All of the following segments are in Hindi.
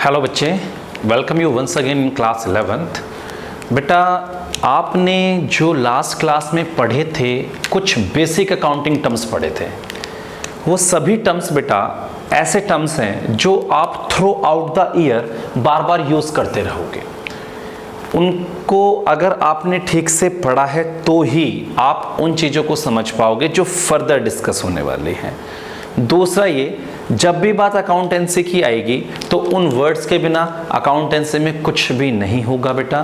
हेलो बच्चे, welcome you once again in class 11th। बेटा आपने जो लास्ट क्लास में पढ़े थे, कुछ बेसिक अकाउंटिंग टर्म्स पढ़े थे, वो सभी टर्म्स बेटा ऐसे टर्म्स हैं जो आप through out the year bar bar use करते रहोगे। उनको अगर आपने ठीक से पढ़ा है तो ही आप उन चीज़ों को समझ पाओगे जो फर्दर डिस्कस होने वाली हैं। दूसरा ये, जब भी बात अकाउंटेंसी की आएगी तो उन वर्ड्स के बिना अकाउंटेंसी में कुछ भी नहीं होगा बेटा।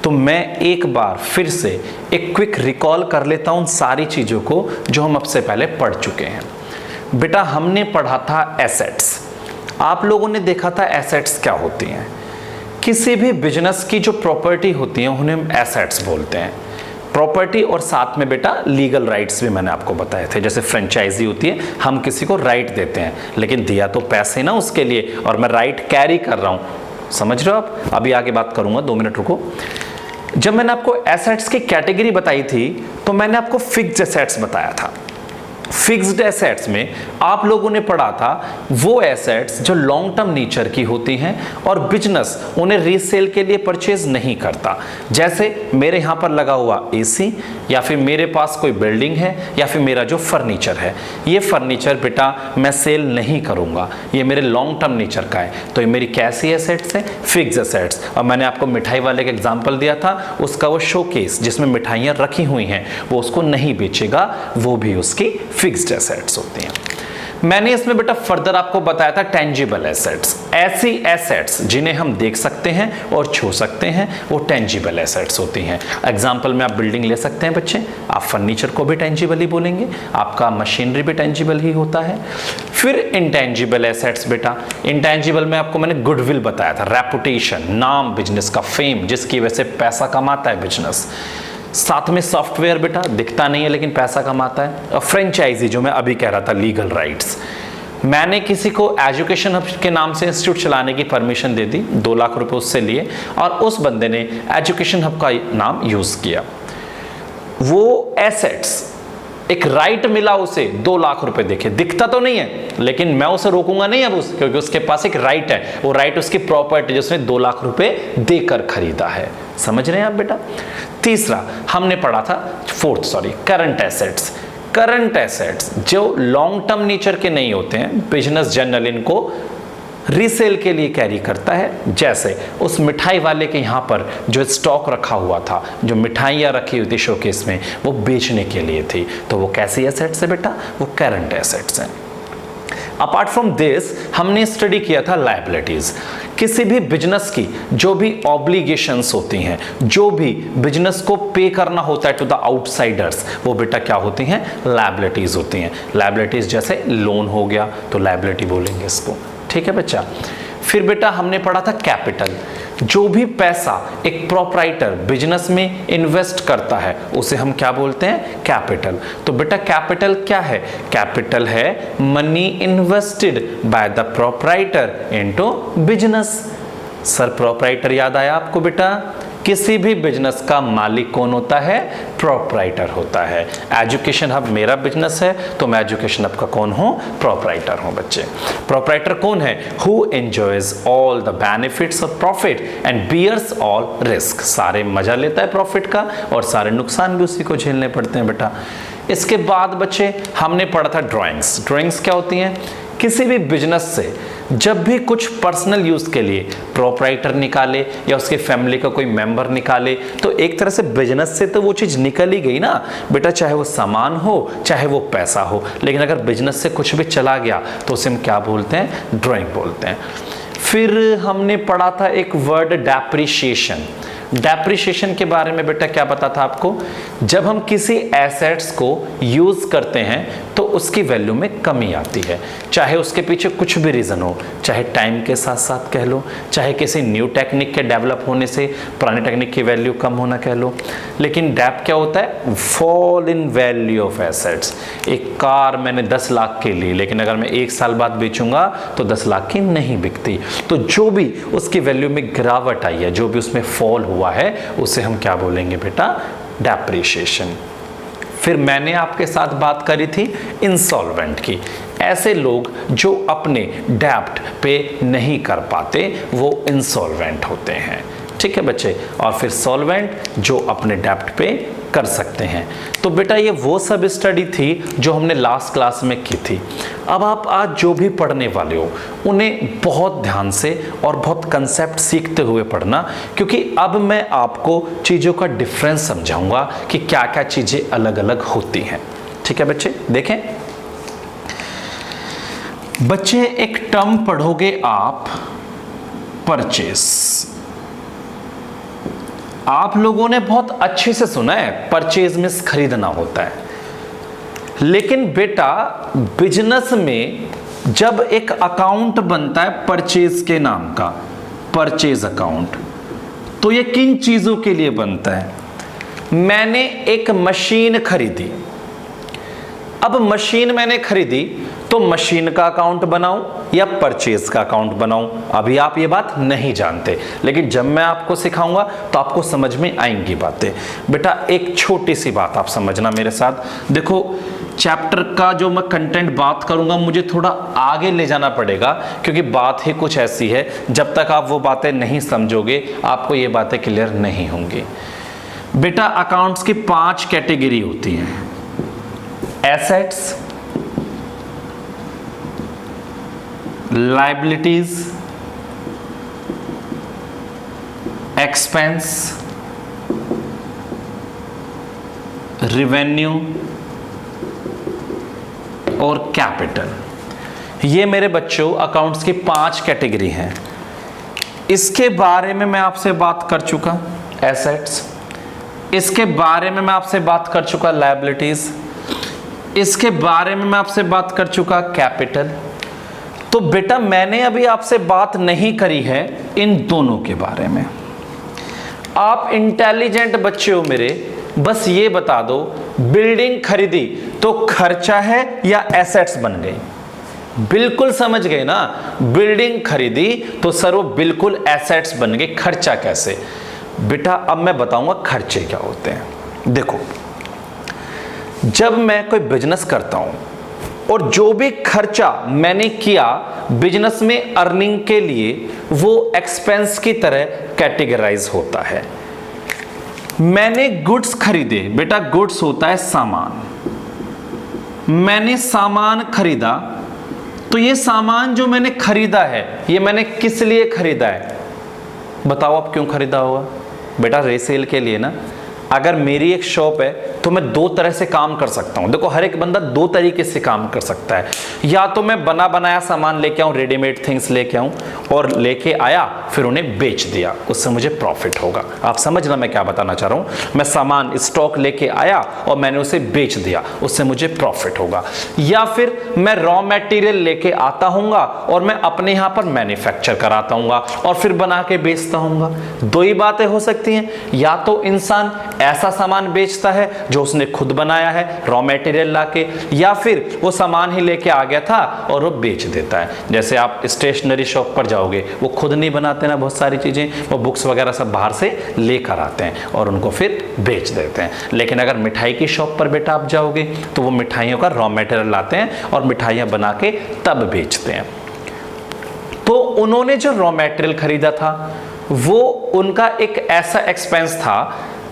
तो मैं एक बार फिर से एक क्विक रिकॉल कर लेता हूँ सारी चीज़ों को जो हम अब से पहले पढ़ चुके हैं। बेटा हमने पढ़ा था एसेट्स। आप लोगों ने देखा था एसेट्स क्या होती हैं। किसी भी बिजनेस की जो प्रॉपर्टी होती है उन्हें हम एसेट्स बोलते हैं। प्रॉपर्टी और साथ में बेटा लीगल राइट्स भी मैंने आपको बताए थे। जैसे फ्रेंचाइजी होती है, हम किसी को राइट देते हैं लेकिन दिया तो पैसे ना उसके लिए, और मैं राइट कैरी कर रहा हूं। समझ रहे हो आप? अभी आगे बात करूंगा, 2 मिनट रुको। जब मैंने आपको एसेट्स की कैटेगरी बताई थी तो मैंने आपको फिक्स्ड एसेट्स बताया था। फिक्स्ड एसेट्स में आप लोगों ने पढ़ा था वो एसेट्स जो लॉन्ग टर्म नेचर की होती हैं और बिजनेस उन्हें रीसेल के लिए परचेज नहीं करता। जैसे मेरे यहाँ पर लगा हुआ एसी, या फिर मेरे पास कोई बिल्डिंग है, या फिर मेरा जो फर्नीचर है, ये फर्नीचर बेटा मैं सेल नहीं करूँगा, ये मेरे लॉन्ग टर्म नेचर का है। तो ये मेरी कैसी एसेट्स है? Fixed assets. और मैंने आपको मिठाई वाले का एग्जाम्पल दिया था, उसका वो शोकेस जिसमें मिठाइयाँ रखी हुई हैं वो उसको नहीं बेचेगा, वो भी उसकी फिक्स्ड एसेट्स होती हैं। मैंने इसमें बेटा फर्दर आपको बताया था टेंजिबल एसेट्स। ऐसी एसेट्स जिन्हें हम देख सकते हैं और छू सकते हैं वो टेंजिबल एसेट्स होती हैं। एग्जांपल में आप बिल्डिंग ले सकते हैं बच्चे, आप फर्नीचर को भी टेंजिबल ही बोलेंगे, आपका मशीनरी भी टेंजिबल ही होता है। फिर इंटेंजिबल एसेट्स बेटा, इंटेंजिबल में आपको मैंने गुडविल बताया था, रेपुटेशन, नाम, बिजनेस का फेम, जिसकी वजह से पैसा कमाता है बिजनेस। साथ में सॉफ्टवेयर बेटा दिखता नहीं है लेकिन पैसा कमाता है। और फ्रेंचाइजी जो मैं अभी कह रहा था, लीगल राइट्स। मैंने किसी को एजुकेशन हब के नाम से इंस्टीट्यूट चलाने की परमिशन दे दी, 2 लाख रुपए उससे लिए, और उस बंदे ने एजुकेशन हब का नाम यूज किया। वो एसेट्स, एक राइट मिला उसे, 2 लाख रुपए देखे, दिखता तो नहीं है लेकिन मैं उसे रोकूंगा नहीं अब क्योंकि उसके पास एक राइट है, वो राइट उसकी प्रॉपर्टी जिसने 2 लाख रुपए देकर खरीदा है। समझ रहे हैं आप बेटा? तीसरा हमने पढ़ा था करंट एसेट्स। करंट एसेट्स जो लॉन्ग टर्म नेचर के नहीं होते हैं, बिजनेस जनरल इनको रीसेल के लिए कैरी करता है। जैसे उस मिठाई वाले के यहाँ पर जो स्टॉक रखा हुआ था, जो मिठाइयाँ रखी हुई थी शोकेस में, वो बेचने के लिए थी, तो वो कैसी एसेट्स है बेटा? वो करंट एसेट्स हैं। अपार्ट फ्रॉम दिस हमने स्टडी किया था लायबिलिटीज। किसी भी बिजनेस की जो भी ऑब्लिगेशंस होती हैं, जो भी बिजनेस को पे करना होता है टू द आउटसाइडर्स, वो बेटा क्या होती हैं? लायबिलिटीज होती हैं। लायबिलिटीज जैसे लोन हो गया तो लायबिलिटी बोलेंगे इसको, ठीक है बच्चा? फिर बेटा हमने पढ़ा था कैपिटल। जो भी पैसा एक प्रोप्राइटर बिजनेस में इन्वेस्ट करता है उसे हम क्या बोलते हैं? कैपिटल। तो बेटा कैपिटल क्या है? कैपिटल है money invested by the proprietor into business. Sir proprietor याद आया आपको बेटा? किसी भी बिजनेस का मालिक कौन होता है? प्रोप्राइटर होता है। एजुकेशन हब मेरा बिजनेस है तो मैं एजुकेशन हब का कौन हूं? प्रोप्राइटर हूं बच्चे। प्रोप्राइटर कौन है? Who enjoys all the benefits of profit and bears all risk. सारे मजा लेता है प्रॉफिट का और सारे नुकसान भी उसी को झेलने पड़ते हैं बेटा। इसके बाद बच्चे हमने पढ़ा था ड्राइंग्स। ड्राइंग्स क्या होती हैं? किसी भी बिजनेस से जब भी कुछ पर्सनल यूज के लिए प्रोप्राइटर निकाले या उसके फैमिली का कोई मेंबर निकाले तो एक तरह से बिजनेस से तो वो चीज निकल ही गई ना बेटा, चाहे वो सामान हो चाहे वो पैसा हो। लेकिन अगर बिजनेस से कुछ भी चला गया तो उसे हम क्या बोलते हैं? ड्राइंग बोलते हैं। फिर हमने पढ़ा था एक वर्ड डेप्रिसिएशन। डेप्रिसिएशन के बारे में बेटा क्या पता था आपको? जब हम किसी एसेट्स को यूज करते हैं तो उसकी वैल्यू में कमी आती है, चाहे उसके पीछे कुछ भी रीजन हो, चाहे टाइम के साथ साथ कह लो, चाहे किसी न्यू टेक्निक के डेवलप होने से पुरानी टेक्निक की वैल्यू कम होना कह लो। लेकिन डेप क्या होता है? Fall in value of assets. एक कार मैंने 10 लाख की ली लेकिन अगर मैं 1 साल बाद बेचूंगा तो 10 लाख की नहीं बिकती। तो जो भी उसकी वैल्यू में गिरावट आई है, जो भी उसमें फॉल हुआ है, उसे हम क्या बोलेंगे बेटा? डेप्रिसिएशन। फिर मैंने आपके साथ बात करी थी इंसॉल्वेंट की। ऐसे लोग जो अपने डेब्ट पे नहीं कर पाते वो इंसॉल्वेंट होते हैं। ठीक है बच्चे, और फिर सॉल्वेंट जो अपने डेब्ट पे कर सकते हैं। तो बेटा ये वो सब स्टडी थी जो हमने लास्ट क्लास में की थी। अब आप आज जो भी पढ़ने वाले हो उन्हें बहुत ध्यान से और बहुत कंसेप्ट सीखते हुए पढ़ना, क्योंकि अब मैं आपको चीज़ों का डिफरेंस समझाऊंगा कि क्या क्या चीज़ें अलग अलग होती हैं। ठीक है बच्चे, देखें बच्चे, एक टर्म पढ़ोगे आप, परचेस। आप लोगों ने बहुत अच्छे से सुना है, परचेज मींस खरीदना होता है। लेकिन बेटा बिजनेस में जब एक अकाउंट बनता है परचेज के नाम का, परचेज अकाउंट, तो ये किन चीजों के लिए बनता है? मैंने एक मशीन खरीदी, अब मशीन मैंने खरीदी तो मशीन का अकाउंट बनाऊं या परचेज का अकाउंट बनाऊं? अभी आप ये बात नहीं जानते, लेकिन जब मैं आपको सिखाऊंगा तो आपको समझ में आएंगी बातें। बेटा एक छोटी सी बात आप समझना मेरे साथ। देखो चैप्टर का जो मैं कंटेंट बात करूंगा मुझे थोड़ा आगे ले जाना पड़ेगा, क्योंकि बात ही कुछ ऐसी है जब तक आप वो बातें नहीं समझोगे आपको ये बातें क्लियर नहीं होंगी। बेटा अकाउंट्स की 5 कैटेगरी होती हैं। एसेट्स, लायबिलिटीज, एक्सपेंस, रिवेन्यू और कैपिटल। ये मेरे बच्चों अकाउंट्स की 5 कैटेगरी हैं। इसके बारे में मैं आपसे बात कर चुका एसेट्स, इसके बारे में मैं आपसे बात कर चुका लायबिलिटीज, इसके बारे में मैं आपसे बात कर चुका कैपिटल। तो बेटा मैंने अभी आपसे बात नहीं करी है इन दोनों के बारे में। आप इंटेलिजेंट बच्चे हो मेरे, बस ये बता दो बिल्डिंग खरीदी तो खर्चा है या एसेट्स बन गई? बिल्कुल समझ गए ना, बिल्डिंग खरीदी तो सर वो बिल्कुल एसेट्स बन गए, खर्चा कैसे? बेटा अब मैं बताऊंगा खर्चे क्या होते हैं। देखो जब मैं कोई बिजनेस करता हूं और जो भी खर्चा मैंने किया बिजनेस में अर्निंग के लिए वो एक्सपेंस की तरह कैटेगराइज होता है। मैंने गुड्स खरीदे, बेटा गुड्स होता है सामान, मैंने सामान खरीदा तो ये सामान जो मैंने खरीदा है ये मैंने किस लिए खरीदा है? बताओ आप क्यों खरीदा होगा? बेटा रीसेल के लिए ना। अगर मेरी एक शॉप है तो मैं 2 तरह से काम कर सकता हूं। देखो हर एक बंदा 2 तरीके से काम कर सकता है। या तो मैं बना बनाया सामान लेके आऊं, रेडीमेड थिंग्स लेके आऊं और लेके आया फिर उन्हें बेच दिया, उससे मुझे प्रॉफिट होगा। आप समझना मैं क्या बताना चाह रहा हूं। मैं सामान स्टॉक लेके आया और मैंने उसे बेच दिया, उससे मुझे प्रॉफिट होगा। या फिर मैं रॉ मटेरियल लेके आता हूंगा और मैं अपने यहां पर मैन्युफैक्चर कराता हूंगा और फिर बना के बेचता हूंगा। 2 ही बातें हो सकती हैं, या तो इंसान ऐसा सामान बेचता है जो उसने खुद बनाया है रॉ मटेरियल लाके, या फिर वो सामान ही लेके आ गया था और वो बेच देता है। जैसे आप स्टेशनरी शॉप पर जाओगे वो खुद नहीं बनाते ना बहुत सारी चीजें, वो बुक्स वगैरह सब बाहर से लेकर आते हैं और उनको फिर बेच देते हैं। लेकिन अगर मिठाई की शॉप पर बेटा आप जाओगे तो वो मिठाइयों का रॉ मटेरियल लाते हैं और मिठाइयां बना के तब बेचते हैं। तो उन्होंने जो रॉ मटेरियल खरीदा था वो उनका एक ऐसा एक्सपेंस था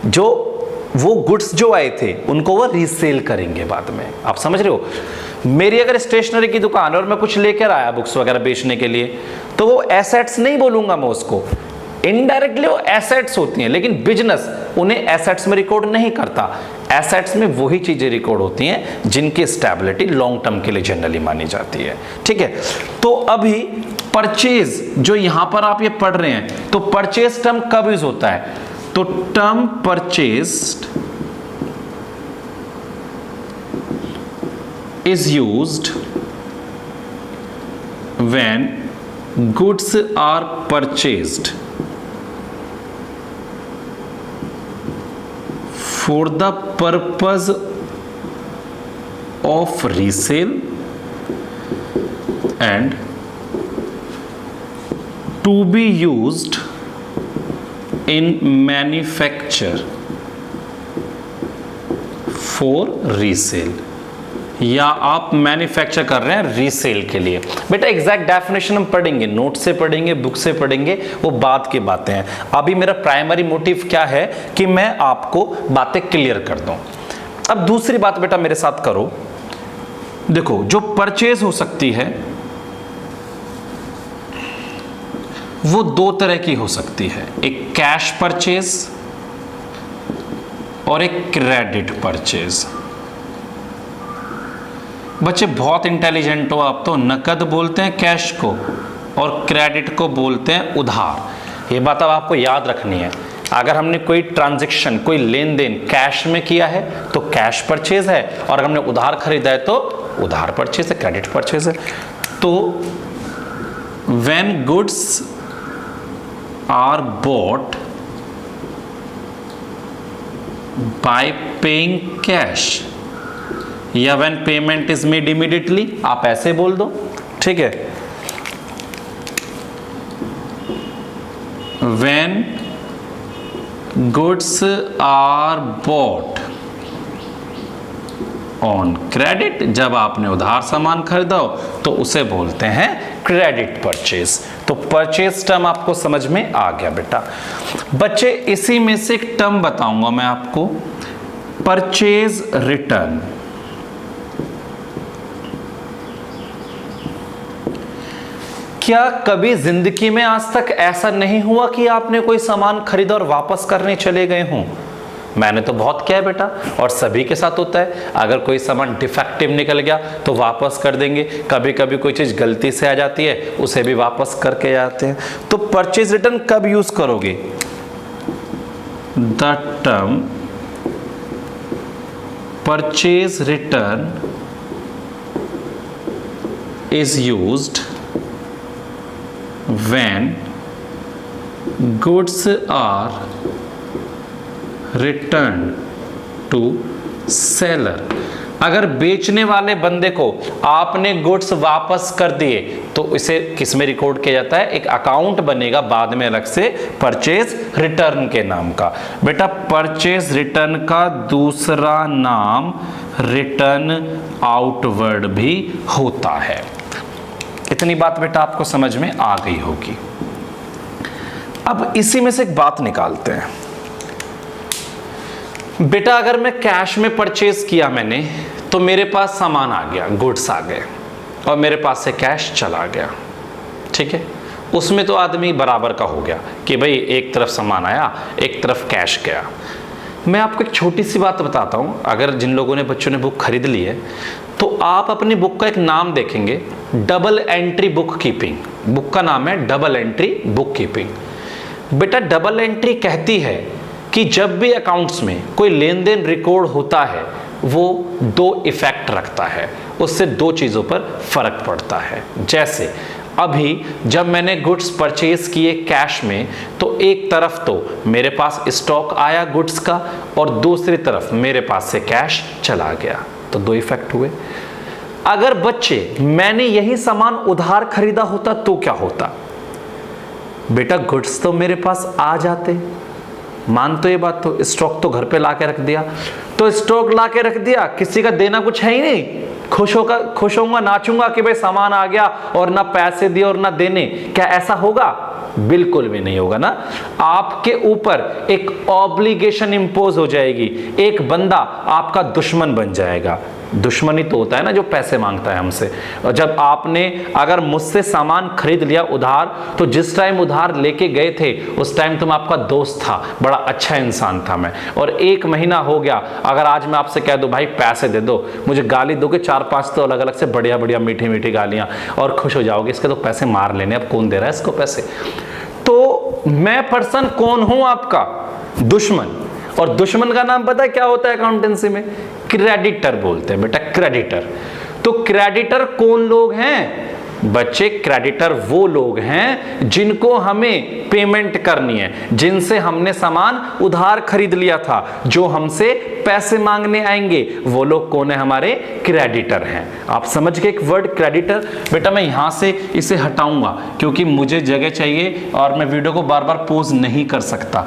जो वो गुड्स जो आए थे उनको वो रीसेल करेंगे बाद में। आप समझ रहे हो? मेरी अगर स्टेशनरी की दुकान है और मैं कुछ लेकर आया बुक्स वगैरह बेचने के लिए तो वो एसेट्स नहीं बोलूंगा मैं उसको, इनडायरेक्टली वो एसेट्स होती हैं। लेकिन बिजनेस उन्हें एसेट्स में रिकॉर्ड नहीं करता। एसेट्स में वही चीजें रिकॉर्ड होती हैं जिनकी स्टेबिलिटी लॉन्ग टर्म के लिए जनरली मानी जाती है। ठीक है, तो अभी परचेज जो यहां पर आप ये पढ़ रहे हैं, तो परचेज टर्म कब यूज होता है? तो term purchased is used when goods are purchased for the purpose of resale and to be used in manufacture for resale। या आप मैन्युफैक्चर कर रहे हैं रीसेल के लिए। बेटा एग्जैक्ट डेफिनेशन हम पढ़ेंगे, नोट से पढ़ेंगे, बुक से पढ़ेंगे, वो बात की बातें हैं। अभी मेरा प्राइमरी मोटिव क्या है कि मैं आपको बातें क्लियर कर दूं। अब दूसरी बात बेटा मेरे साथ करो, देखो जो परचेज हो सकती है वो दो तरह की हो सकती है, एक कैश परचेज और एक क्रेडिट परचेज। बच्चे बहुत इंटेलिजेंट हो आप तो, नकद बोलते हैं कैश को और क्रेडिट को बोलते हैं उधार। ये बात अब आपको याद रखनी है। अगर हमने कोई ट्रांजैक्शन, कोई लेन देन कैश में किया है तो कैश परचेज है, और अगर हमने उधार खरीदा है तो उधार परचेज है, क्रेडिट परचेज है। तो when goods are bought by paying cash या when payment is made immediately, आप ऐसे बोल दो, ठीक है। When goods are bought on credit, जब आपने उधार सामान खरीदा हो तो उसे बोलते हैं क्रेडिट परचेज। तो परचेज टर्म आपको समझ में आ गया बेटा। बच्चे इसी में से एक टर्म बताऊंगा मैं आपको, परचेज रिटर्न। क्या कभी जिंदगी में आज तक ऐसा नहीं हुआ कि आपने कोई सामान खरीदा और वापस करने चले गए हों? मैंने तो बहुत किया है बेटा, और सभी के साथ होता है। अगर कोई सामान डिफेक्टिव निकल गया तो वापस कर देंगे, कभी कभी कोई चीज़ गलती से आ जाती है उसे भी वापस करके जाते हैं। तो परचेज रिटर्न कब यूज करोगे? The term purchase return is used when goods are returned to seller। अगर बेचने वाले बंदे को आपने गुड्स वापस कर दिए तो इसे किस में रिकॉर्ड किया जाता है? एक अकाउंट बनेगा बाद में अलग से परचेज रिटर्न के नाम का। बेटा परचेज रिटर्न का दूसरा नाम रिटर्न आउटवर्ड भी होता है। इतनी बात बेटा आपको समझ में आ गई होगी। अब इसी में से एक बात निकालते हैं बेटा। अगर मैं कैश में परचेज किया मैंने तो मेरे पास सामान आ गया, गुड्स आ गए, और मेरे पास से कैश चला गया, ठीक है। उसमें तो आदमी बराबर का हो गया कि भाई एक तरफ सामान आया, एक तरफ कैश गया। मैं आपको एक छोटी सी बात बताता हूँ। अगर जिन लोगों ने, बच्चों ने बुक खरीद ली है तो आप अपनी बुक का एक नाम देखेंगे, double entry book keeping. Book का नाम है डबल एंट्री बुक कीपिंग। बेटा डबल एंट्री कहती है कि जब भी अकाउंट्स में कोई लेन देन रिकॉर्ड होता है वो दो इफेक्ट रखता है, उससे दो चीज़ों पर फर्क पड़ता है। जैसे अभी जब मैंने गुड्स परचेज किए कैश में तो एक तरफ तो मेरे पास स्टॉक आया गुड्स का और दूसरी तरफ मेरे पास से कैश चला गया, तो दो इफेक्ट हुए। अगर बच्चे मैंने यही सामान उधार खरीदा होता तो क्या होता? बेटा गुड्स तो मेरे पास आ जाते, मान तो ये बात, तो स्टॉक तो घर पे ला के रख दिया, तो स्टॉक ला के रख दिया, किसी का देना कुछ है ही नहीं, खुश होऊंगा, नाचूंगा कि भाई सामान आ गया और ना पैसे दिए और ना देने। क्या ऐसा होगा? बिल्कुल भी नहीं होगा ना। आपके ऊपर एक ऑब्लिगेशन इंपोज हो जाएगी, एक बंदा आपका दुश्मन बन जाएगा। दुश्मनी तो होता है ना जो पैसे मांगता है हमसे। और जब आपने अगर मुझसे सामान खरीद लिया उधार, तो जिस टाइम उधार लेके गए थे उस टाइम तुम आपका दोस्त था, बड़ा अच्छा इंसान था मैं, और एक महीना हो गया, अगर आज मैं आपसे कह दूं भाई पैसे दे दो, मुझे गाली दोगे 4-5 तो अलग अलग से बढ़िया बढ़िया मीठी मीठी गालियां, और खुश हो जाओगे इसके तो पैसे मार लेने, अब कौन दे रहा है इसको पैसे। तो मैं पर्सन कौन हूं? आपका दुश्मन। और दुश्मन का नाम पता है क्या होता है अकाउंटेंसी में? क्रेडिटर बोलते हैं बेटा, क्रेडिटर। तो क्रेडिटर कौन लोग हैं बच्चे? क्रेडिटर वो लोग हैं जिनको हमें पेमेंट करनी है, जिनसे हमने सामान उधार खरीद लिया था, जो हमसे पैसे मांगने आएंगे, वो लोग कौन है? हमारे क्रेडिटर हैं। आप समझ गए एक वर्ड क्रेडिटर? बेटा मैं यहां से इसे हटाऊंगा क्योंकि मुझे जगह चाहिए और मैं वीडियो को बार बार पॉज नहीं कर सकता।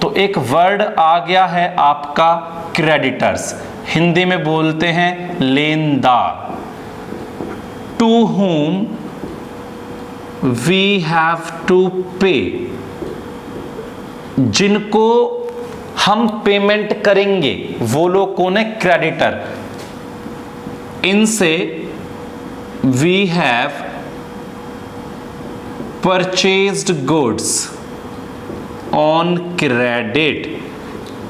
तो एक वर्ड आ गया है आपका क्रेडिटर्स। हिंदी में बोलते हैं लेनदार। To whom we have to pay, जिनको हम पेमेंट करेंगे वो लोग कौन है? क्रेडिटर। इनसे we have purchased goods on credit,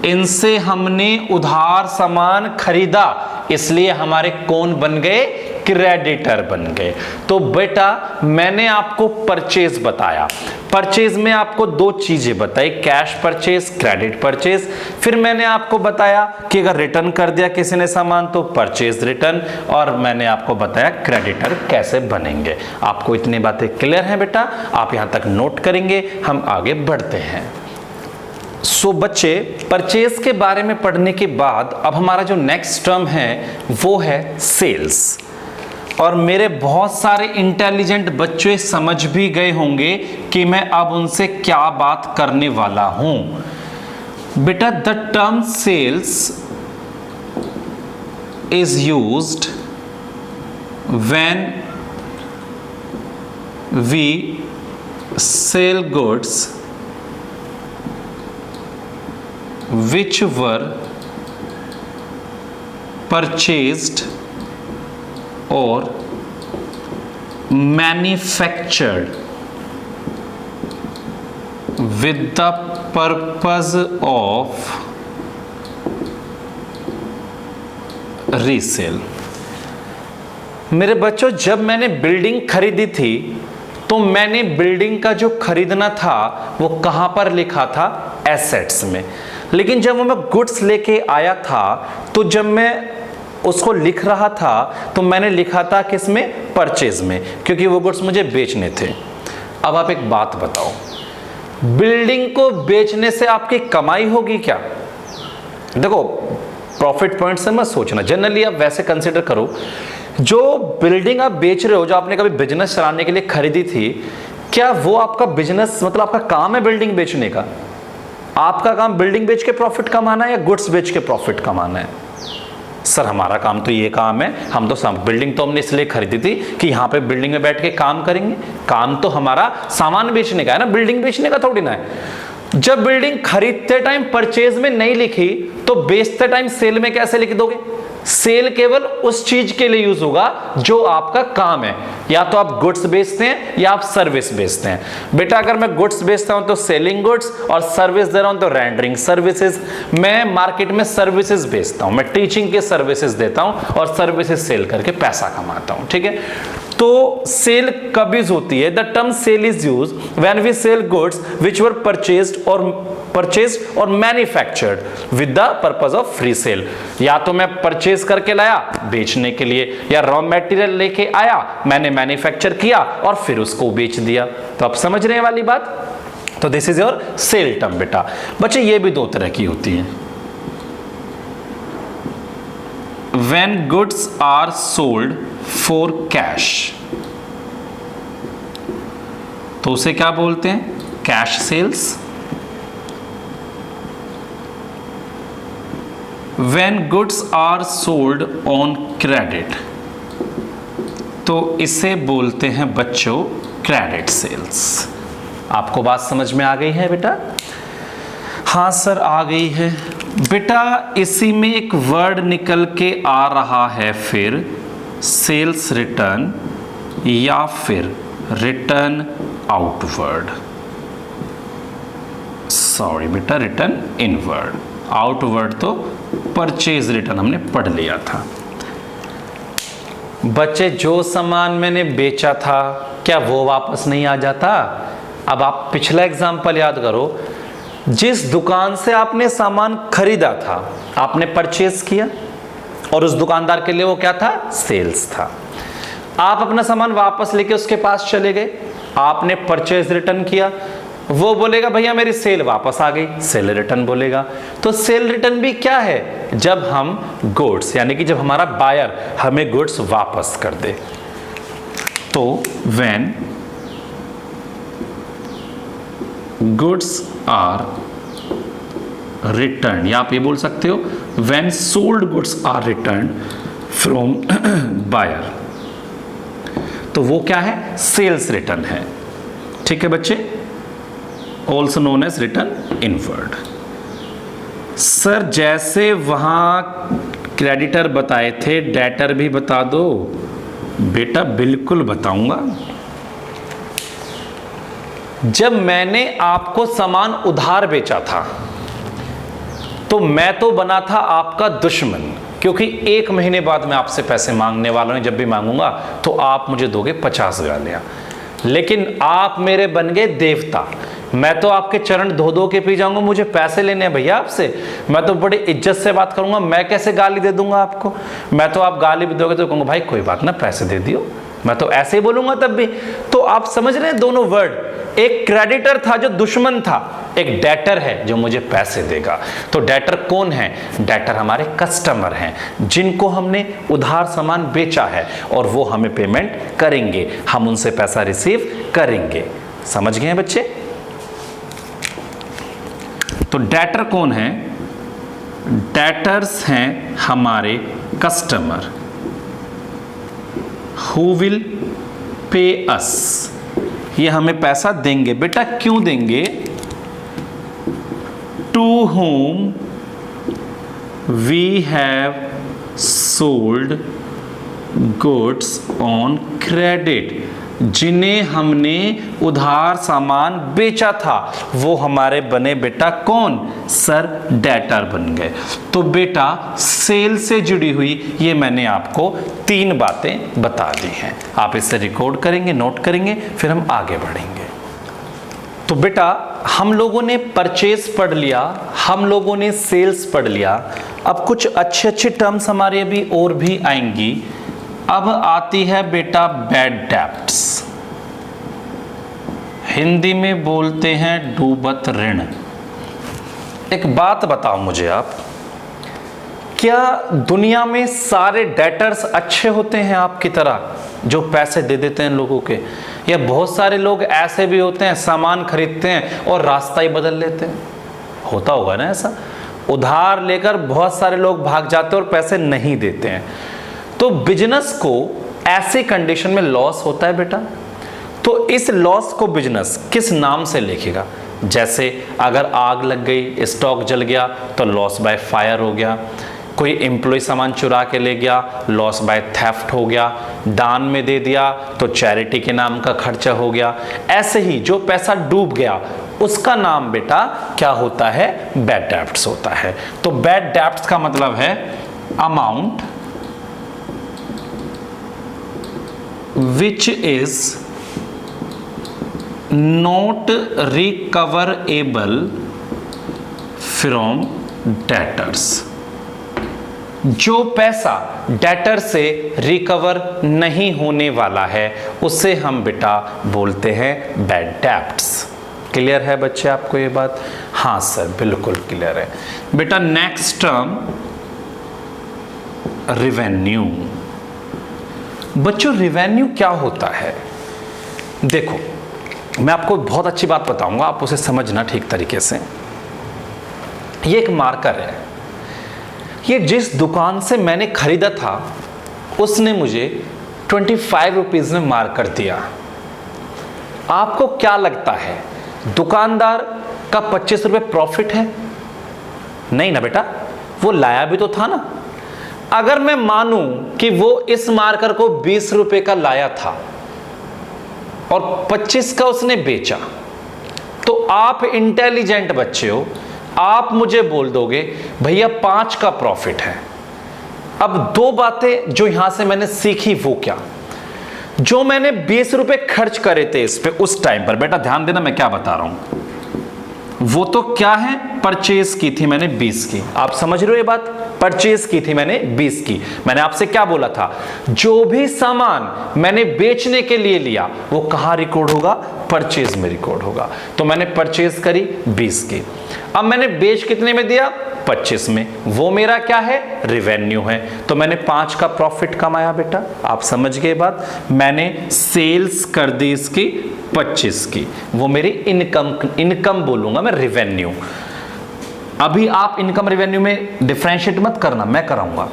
इनसे हमने उधार सामान खरीदा, इसलिए हमारे कौन बन गए? क्रेडिटर बन गए। तो बेटा मैंने आपको परचेज बताया, परचेज में आपको दो चीजें बताई, कैश परचेज, क्रेडिट परचेज। फिर मैंने आपको बताया कि अगर रिटर्न कर दिया किसी ने सामान तो परचेज रिटर्न, और मैंने आपको बताया क्रेडिटर कैसे बनेंगे। आपको इतनी बातें क्लियर हैं बेटा? आप यहां तक नोट करेंगे, हम आगे बढ़ते हैं। सो बच्चे परचेज के बारे में पढ़ने के बाद अब हमारा जो नेक्स्ट टर्म है वो है सेल्स। और मेरे बहुत सारे इंटेलिजेंट बच्चे समझ भी गए होंगे कि मैं अब उनसे क्या बात करने वाला हूं। बेटा the term sales is used when we sell goods which were purchased or manufactured with the purpose of resale। मेरे बच्चों जब मैंने बिल्डिंग खरीदी थी तो मैंने बिल्डिंग का जो खरीदना था वो कहां पर लिखा था? एसेट्स में। लेकिन जब मैं गुड्स लेके आया था तो जब मैं उसको लिख रहा था तो मैंने लिखा था किसमें? परचेज में, क्योंकि वो गुड्स मुझे बेचने थे। अब आप एक बात बताओ, बिल्डिंग को बेचने से आपकी कमाई होगी क्या? देखो प्रॉफिट पॉइंट से मत सोचना, जनरली आप वैसे कंसिडर करो, जो बिल्डिंग आप बेच रहे हो, जो आपने कभी बिजनेस चलाने के लिए खरीदी थी, क्या वो आपका बिजनेस मतलब आपका काम है बिल्डिंग बेचने का? आपका काम बिल्डिंग बेच के प्रॉफिट कमाना है या गुड्स बेच के प्रॉफिट कमाना है? सर हमारा काम तो ये काम है, हम तो बिल्डिंग तो हमने इसलिए खरीदी थी कि यहाँ पे बिल्डिंग में बैठ के काम करेंगे। काम तो हमारा सामान बेचने का है ना, बिल्डिंग बेचने का थोड़ी ना है। जब बिल्डिंग खरीदते टाइम परचेज में नहीं लिखी तो बेचते टाइम सेल में कैसे लिख दोगे? सेल केवल उस चीज के लिए यूज होगा जो आपका काम है, या तो आप गुड्स बेचते हैं या आप सर्विस बेचते हैं। बेटा अगर मैं गुड्स बेचता हूं तो सेलिंग गुड्स, और सर्विस दे रहा हूं तो रेंडरिंग सर्विसेज। मैं मार्केट में सर्विसेज बेचता हूं, मैं टीचिंग के सर्विसेज देता हूं और सर्विसेज सेल करके पैसा कमाता हूं। ठीक है, तो सेल कब यूज होती है? The term sale is use when we sell goods which were purchased और manufactured with the purpose of free sale. या तो मैं परचेज करके लाया बेचने के लिए, या रॉ मटेरियल लेके आया मैंने मैन्युफैक्चर किया और फिर उसको बेच दिया। तो आप समझ रहे हैं वाली बात? तो this is your sale term बेटा। बच्चे ये भी दो तरह की होती है। When goods are sold for cash, तो उसे क्या बोलते हैं? Cash sales. When goods are sold on credit, तो इसे बोलते हैं बच्चों क्रेडिट सेल्स। आपको बात समझ में आ गई है बेटा? हाँ सर आ गई है बेटा। इसी में एक वर्ड निकल के आ रहा है फिर सेल्स रिटर्न या फिर रिटर्न आउटवर्ड। सॉरी बेटा, रिटर्न इनवर्ड। आउटवर्ड तो परचेज रिटर्न हमने पढ़ लिया था। बच्चे जो सामान मैंने बेचा था क्या वो वापस नहीं आ जाता? अब आप पिछला एग्जाम्पल याद करो, जिस दुकान से आपने सामान खरीदा था आपने परचेज किया और उस दुकानदार के लिए वो क्या था? सेल्स था। आप अपना सामान वापस लेके उसके पास चले गए, आपने परचेज रिटर्न किया, वो बोलेगा भैया मेरी सेल वापस आ गई, सेल रिटर्न बोलेगा। तो सेल रिटर्न भी क्या है? जब हम गुड्स यानी कि जब हमारा बायर हमें गुड्स वापस कर दे। तो व्हेन गुड्स आर रिटर्न, या आप ये बोल सकते हो when sold goods are return from buyer, तो वो क्या है, सेल्स रिटर्न है। ठीक है बच्चे, also known as return inward. Sir जैसे वहां क्रेडिटर बताए थे, डेटर भी बता दो। बेटा बिल्कुल बताऊंगा। जब मैंने आपको सामान उधार बेचा था तो मैं तो बना था आपका दुश्मन, क्योंकि 1 महीने बाद मैं आपसे पैसे मांगने वाला हूं। जब भी मांगूंगा तो आप मुझे दोगे 50 गालियां, लेकिन आप मेरे बन गए देवता। मैं तो आपके चरण धो धो के पी जाऊंगा, मुझे पैसे लेने हैं भैया आपसे, मैं तो बड़ी इज्जत से बात करूंगा। मैं कैसे गाली दे दूंगा आपको? मैं तो आप गाली भी दोगे तो कहूंगा भाई कोई बात ना, पैसे दे दियो, मैं तो ऐसे ही बोलूंगा तब भी। तो आप समझ रहे हैं दोनों वर्ड, एक क्रेडिटर था जो दुश्मन था, एक डेटर है जो मुझे पैसे देगा। तो डेटर कौन है? डेटर हमारे कस्टमर हैं, जिनको हमने उधार सामान बेचा है और वो हमें पेमेंट करेंगे, हम उनसे पैसा रिसीव करेंगे। समझ गए हैं बच्चे? तो डेटर कौन है? डेटर्स हैं हमारे कस्टमर, हु विल पे अस, ये हमें पैसा देंगे। बेटा क्यों देंगे? To whom we have sold goods on credit, जिन्हें हमने उधार सामान बेचा था वो हमारे बने बेटा कौन? सर डेटर बन गए। तो बेटा सेल से जुड़ी हुई ये मैंने आपको 3 बातें बता दी हैं। आप इसे रिकॉर्ड करेंगे, नोट करेंगे, फिर हम आगे बढ़ेंगे। तो बेटा हम लोगों ने परचेज पढ़ लिया, हम लोगों ने सेल्स पढ़ लिया। अब कुछ अच्छे अच्छे टर्म्स हमारे अभी और भी आएंगी। अब आती है बेटा बैड डेब्ट्स, हिंदी में बोलते हैं डूबत ऋण। एक बात बताओ मुझे आप, क्या दुनिया में सारे डेटर्स अच्छे होते हैं आपकी तरह जो पैसे दे देते हैं लोगों के? या बहुत सारे लोग ऐसे भी होते हैं सामान खरीदते हैं और रास्ता ही बदल लेते हैं? होता होगा ना ऐसा, उधार लेकर बहुत सारे लोग भाग जाते हैं और पैसे नहीं देते हैं। तो बिजनेस को ऐसे कंडीशन में लॉस होता है बेटा। तो इस लॉस को बिजनेस किस नाम से लिखेगा? जैसे अगर आग लग गई, स्टॉक जल गया तो लॉस बाय फायर हो गया। कोई एम्प्लॉय सामान चुरा के ले गया, लॉस बाय थेफ्ट हो गया। दान में दे दिया तो चैरिटी के नाम का खर्चा हो गया। ऐसे ही जो पैसा डूब गया उसका नाम बेटा क्या होता है? बैड डेब्ट्स होता है। तो बैड डेब्ट्स का मतलब है amount which is not recoverable from debtors, जो पैसा डेटर से रिकवर नहीं होने वाला है उसे हम बेटा बोलते हैं बैड डेब्ट्स। क्लियर है बच्चे आपको ये बात? हाँ सर बिल्कुल क्लियर है। बेटा नेक्स्ट टर्म रेवेन्यू। बच्चों रेवेन्यू क्या होता है? देखो मैं आपको बहुत अच्छी बात बताऊंगा, आप उसे समझना ठीक तरीके से। ये एक मार्कर है, ये जिस दुकान से मैंने खरीदा था उसने मुझे 25 रुपीज में मार्कर दिया। आपको क्या लगता है दुकानदार का 25 रुपये प्रॉफिट है? नहीं ना बेटा, वो लाया भी तो था ना। अगर मैं मानूं कि वो इस मार्कर को 20 रुपए का लाया था और 25 का उसने बेचा, तो आप इंटेलिजेंट बच्चे हो, आप मुझे बोल दोगे भैया 5 का प्रॉफिट है। अब 2 बातें जो यहां से मैंने सीखी वो क्या? जो मैंने 20 रुपए खर्च करे थे इस पे उस टाइम पर, बेटा ध्यान देना मैं क्या बता रहा हूं, वो तो क्या है? परचेज की थी मैंने 20 की। आप समझ रहे हो ये बात? परचेज की थी मैंने 20 की। मैंने आपसे क्या बोला था? जो भी सामान मैंने बेचने के लिए लिया वो कहां रिकॉर्ड होगा? परचेज में रिकॉर्ड होगा। तो मैंने परचेज करी 20 की, अब मैंने बेच कितने में दिया? 25 में। वो मेरा क्या है? रेवेन्यू है। तो मैंने 5 का प्रॉफिट कमाया बेटा। आप समझ गए बात? मैंने सेल्स कर दी इसकी 25 की, वो मेरी इनकम बोलूंगा मैं, रेवेन्यू। अभी आप इनकम रेवेन्यू में डिफरेंशिएट मत करना, मैं कराऊंगा।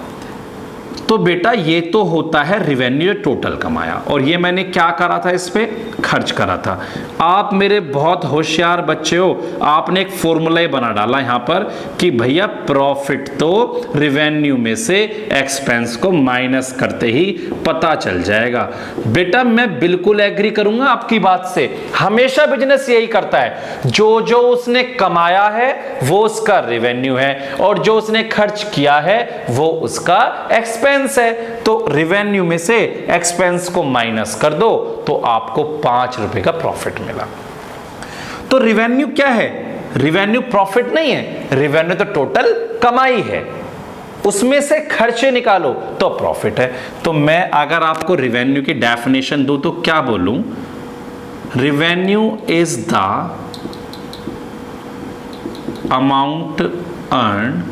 तो बेटा ये तो होता है रेवेन्यू टोटल कमाया, और ये मैंने क्या करा था, इस पे खर्च करा था। आप मेरे बहुत होशियार बच्चे हो, आपने एक फॉर्मूला बना डाला यहां पर कि भैया प्रॉफिट तो रेवेन्यू में से एक्सपेंस को माइनस करते ही पता चल जाएगा। बेटा मैं बिल्कुल एग्री करूंगा आपकी बात से, हमेशा बिजनेस यही करता है, जो जो उसने कमाया है वो उसका रेवेन्यू है, और जो उसने खर्च किया है वो उसका एक्सपेंस है। तो रेवेन्यू में से एक्सपेंस को माइनस कर दो तो आपको 5 रुपए का प्रॉफिट मिला। तो रेवेन्यू क्या है? रेवेन्यू प्रॉफिट नहीं है, रेवेन्यू तो टोटल कमाई है, उसमें से खर्चे निकालो तो प्रॉफिट है। तो मैं अगर आपको रेवेन्यू की डेफिनेशन दूं तो क्या बोलूं? Revenue is the amount earn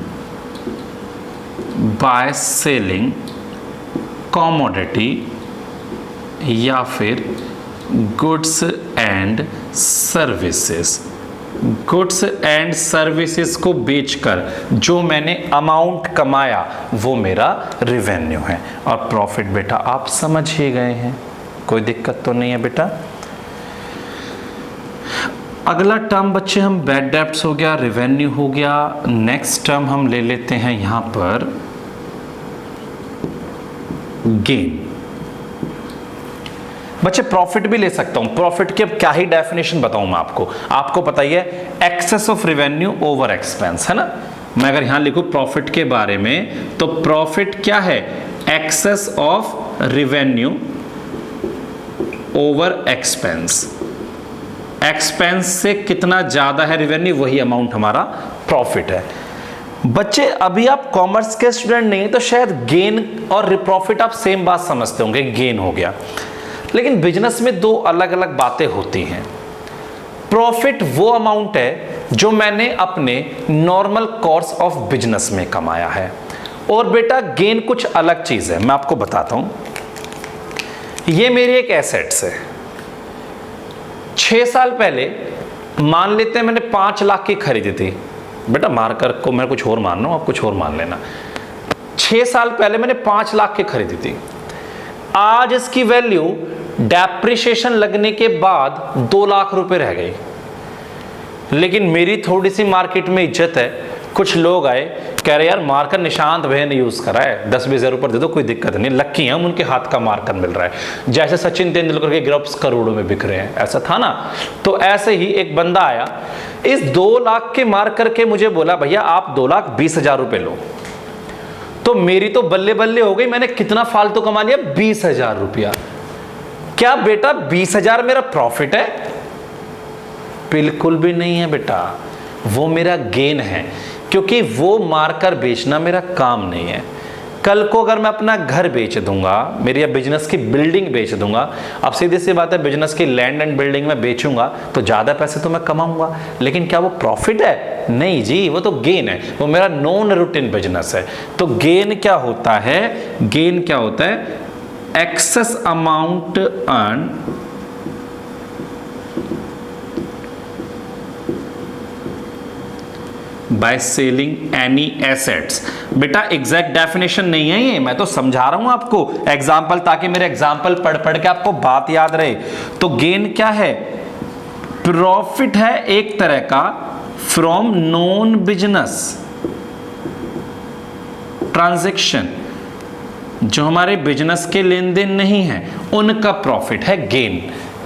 by selling commodity या फिर goods and services. Goods and services को बेचकर जो मैंने अमाउंट कमाया वो मेरा रेवेन्यू है। और प्रॉफिट बेटा आप समझ ही गए हैं, कोई दिक्कत तो नहीं है बेटा। अगला टर्म बच्चे हम बैड डेब्ट्स हो गया, रेवेन्यू हो गया। नेक्स्ट टर्म हम ले लेते हैं यहां पर गेन। बच्चे प्रॉफिट भी ले सकता हूं, प्रॉफिट की अब क्या ही डेफिनेशन बताऊं मैं आपको पता ही है, excess of revenue over expense, है ना। मैं अगर यहां लिखूं प्रॉफिट के बारे में तो प्रॉफिट क्या है? Excess of revenue over expense. Expense से कितना ज्यादा है रेवेन्यू, वही अमाउंट हमारा प्रॉफिट है। बच्चे अभी आप कॉमर्स के स्टूडेंट नहीं है तो शायद गेन और प्रॉफिट आप सेम बात समझते होंगे, गेन हो गया, लेकिन बिजनेस में दो अलग अलग बातें होती हैं। प्रॉफिट वो अमाउंट है जो मैंने अपने नॉर्मल कोर्स ऑफ बिजनेस में कमाया है, और बेटा गेन कुछ अलग चीज है, मैं आपको बताता हूं। ये मेरी एक एसेट्स है, 6 साल पहले मान लेते हैं मैंने 5 लाख की खरीदी थी। बेटा मार्कर को मैं कुछ और मान रहा हूं, आप कुछ और मान लेना। 6 साल पहले मैंने 5 लाख की खरीदी थी। आज इसकी वैल्यू डेप्रिसिएशन लगने के बाद 2 लाख रुपए रह गई। लेकिन मेरी थोड़ी सी मार्केट में इज्जत है, कुछ लोग आए कह रहे यार मार्कर निशांत भैया ने यूज करा है, 10-20 हज़ार रुपये दे दो, कोई दिक्कत नहीं, लक्की हैं हम, उनके हाथ का मार्कर मिल रहा है। जैसे सचिन तेंदुलकर के ग्रब्स करोड़ों में बिक रहे हैं, ऐसा था ना। तो ऐसे ही एक बंदा आया, इस 2 लाख के मार्कर के मुझे बोला भैया आप 2,20,000 रुपये लो। तो मेरी तो बल्ले बल्ले हो गई, मैंने कितना फालतू कमा लिया, 20,000 रुपया। क्या बेटा 20,000 मेरा प्रॉफिट है? बिल्कुल भी नहीं है बेटा, वो मेरा गेन है, क्योंकि वो मार्कर बेचना मेरा काम नहीं है। कल को अगर मैं अपना घर बेच दूंगा, मेरी बिजनेस की बिल्डिंग बेच दूंगा, अब सीधी सी बात है बिजनेस की लैंड एंड बिल्डिंग में बेचूंगा तो ज्यादा पैसे तो मैं कमाऊंगा, लेकिन क्या वो प्रॉफिट है? नहीं जी, वो तो गेन है, वो मेरा नॉन रूटीन बिजनेस है। तो गेन क्या होता है? गेन क्या होता है? Excess amount earn by selling any assets. बेटा एग्जैक्ट डेफिनेशन नहीं है ये, मैं तो समझा रहा हूं आपको एग्जाम्पल, ताकि मेरे एग्जाम्पल पढ़ पढ़ के आपको बात याद रहे। तो गेन क्या है? प्रॉफिट है एक तरह का फ्रॉम नॉन बिजनेस ट्रांजैक्शन, जो हमारे बिजनेस के लेन देन नहीं है उनका प्रॉफिट है गेन।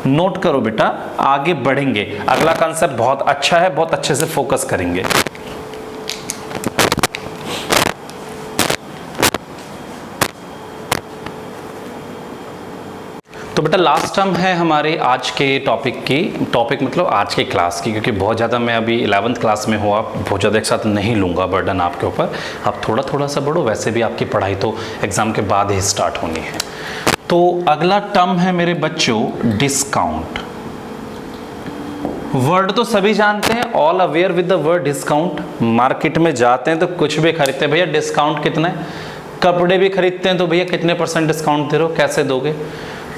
नोट करो बेटा, आगे बढ़ेंगे, अगला कंसेप्ट बहुत अच्छा है, बहुत अच्छे से फोकस करेंगे। तो बेटा लास्ट टर्म है हमारे आज के टॉपिक मतलब आज के क्लास की, क्योंकि बहुत ज़्यादा मैं अभी 11th क्लास में हूँ, आप बहुत ज़्यादा एक साथ नहीं लूँगा बर्डन आपके ऊपर, आप थोड़ा थोड़ा सा बढ़ो, वैसे भी आपकी पढ़ाई तो एग्ज़ाम के बाद ही स्टार्ट होनी है। तो अगला टर्म है मेरे बच्चों डिस्काउंट। वर्ड तो सभी जानते हैं, all aware with the word discount. Market में जाते हैं तो कुछ भी खरीदते हैं, भैया डिस्काउंट कितना है। कपड़े भी खरीदते हैं तो भैया कितने % डिस्काउंट दे रहे हो, कैसे दोगे।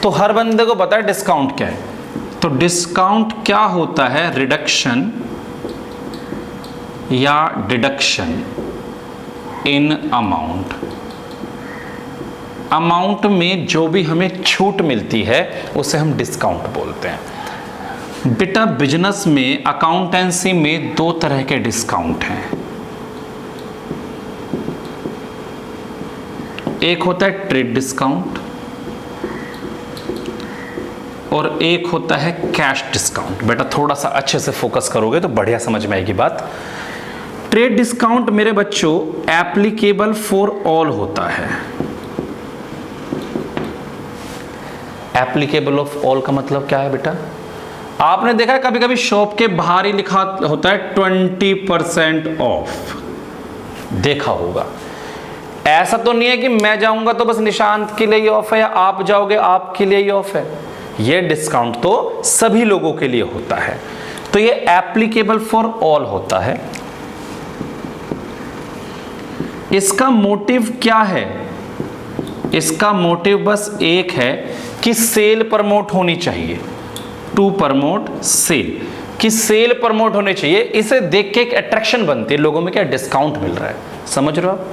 तो हर बंदे को पता है डिस्काउंट क्या है। तो डिस्काउंट क्या होता है? रिडक्शन या डिडक्शन इन अमाउंट। अमाउंट में जो भी हमें छूट मिलती है उसे हम डिस्काउंट बोलते हैं। बेटा बिजनेस में, अकाउंटेंसी में दो तरह के डिस्काउंट हैं। एक होता है ट्रेड डिस्काउंट और एक होता है कैश डिस्काउंट। बेटा थोड़ा सा अच्छे से फोकस करोगे तो बढ़िया समझ में आएगी बात। ट्रेड डिस्काउंट मेरे बच्चों एप्लीकेबल फॉर ऑल होता है। एप्लीकेबल ऑफ ऑल का मतलब क्या है बेटा? आपने देखा है कभी कभी शॉप के बाहर ही लिखा होता है 20% ऑफ, देखा होगा। ऐसा तो नहीं है कि मैं जाऊंगा तो बस निशांत के लिए ही ऑफ है या आप जाओगे आपके लिए ही ऑफ है। ये डिस्काउंट तो सभी लोगों के लिए होता है, तो ये एप्लीकेबल फॉर ऑल होता है। इसका मोटिव क्या है? इसका मोटिव बस एक है कि सेल प्रमोट होनी चाहिए, टू प्रमोट सेल, कि सेल प्रमोट होनी चाहिए। इसे देख के एक अट्रैक्शन बनती है लोगों में, क्या डिस्काउंट मिल रहा है। समझ रहे हो आप?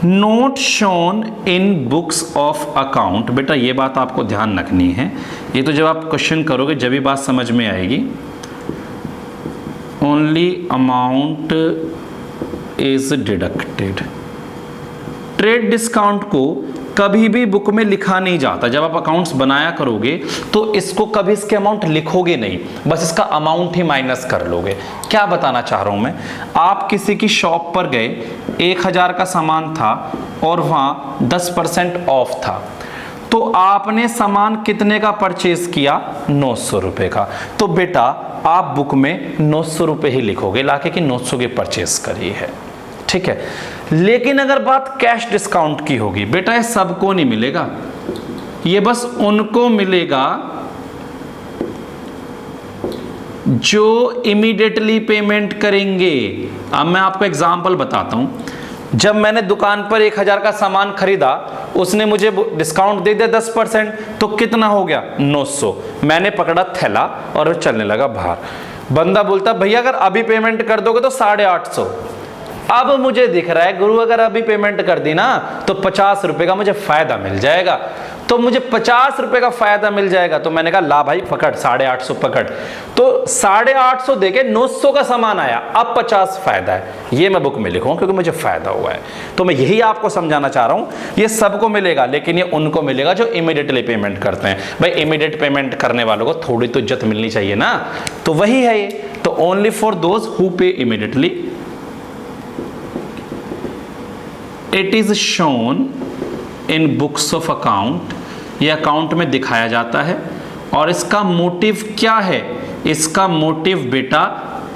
Note shown in books of account. बेटा ये बात आपको ध्यान रखनी है, ये तो जब आप क्वेश्चन करोगे जब भी बात समझ में आएगी। Only amount is deducted. Trade discount को कभी भी बुक में लिखा नहीं जाता। जब आप अकाउंट्स बनाया करोगे तो इसको कभी इसके अमाउंट लिखोगे नहीं, बस इसका अमाउंट ही माइनस कर लोगे। क्या बताना चाह रहा हूं मैं, आप किसी की शॉप पर गए, 1000 का सामान था और वहां 10% ऑफ था, तो आपने सामान कितने का परचेज किया? 900 रुपए का। तो बेटा आप बुक में 900 रुपए ही लिखोगे लाके कि 900 की परचेज करी है, ठीक है। लेकिन अगर बात कैश डिस्काउंट की होगी, बेटा ये सबको नहीं मिलेगा, ये बस उनको मिलेगा जो इमीडिएटली पेमेंट करेंगे। अब मैं आपको एग्जांपल बताता हूं। जब मैंने दुकान पर 1000 का सामान खरीदा, उसने मुझे डिस्काउंट दे दिया 10%, तो कितना हो गया? 900। मैंने पकड़ा थैला और चलने लगा बाहर। बंदा बोलता भैया अगर अभी पेमेंट कर दोगे तो 850। अब मुझे दिख रहा है गुरु अगर अभी पेमेंट कर दी ना तो 50 रुपए का मुझे फायदा मिल जाएगा, तो मुझे 50 रुपए का फायदा मिल जाएगा। तो मैंने कहा ला भाई पकड़, 850 पकड़। तो 850 देके 900 का सामान आया, अब 50 फायदा है। ये मैं बुक में लिखूंगा क्योंकि मुझे फायदा हुआ है। तो मैं यही आपको समझाना चाह रहा हूं, ये सबको मिलेगा लेकिन ये उनको मिलेगा जो इमीडिएटली पेमेंट करते हैं। भाई इमीडिएट पेमेंट करने वालों को थोड़ी तो इज्जत मिलनी चाहिए ना, तो वही है ये। तो ओनली फॉर दोज हु पे immediately. It is shown in books of account, ये अकाउंट में दिखाया जाता है। और इसका मोटिव क्या है? इसका मोटिव बेटा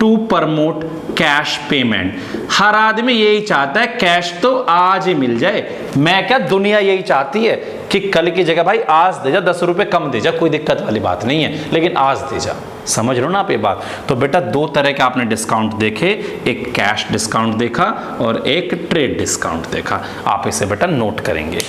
टू प्रमोट कैश पेमेंट। हर आदमी यही चाहता है कैश तो आज ही मिल जाए। मैं क्या, दुनिया यही चाहती है कि कल की जगह भाई आज दे जा, 10 रुपए कम दे जा, कोई दिक्कत वाली बात नहीं है, लेकिन आज दे जा। समझ रहे हो ना आप ये बात? तो बेटा दो तरह के आपने डिस्काउंट देखे, एक कैश डिस्काउंट देखा और एक ट्रेड डिस्काउंट देखा। आप इसे बेटा नोट करेंगे।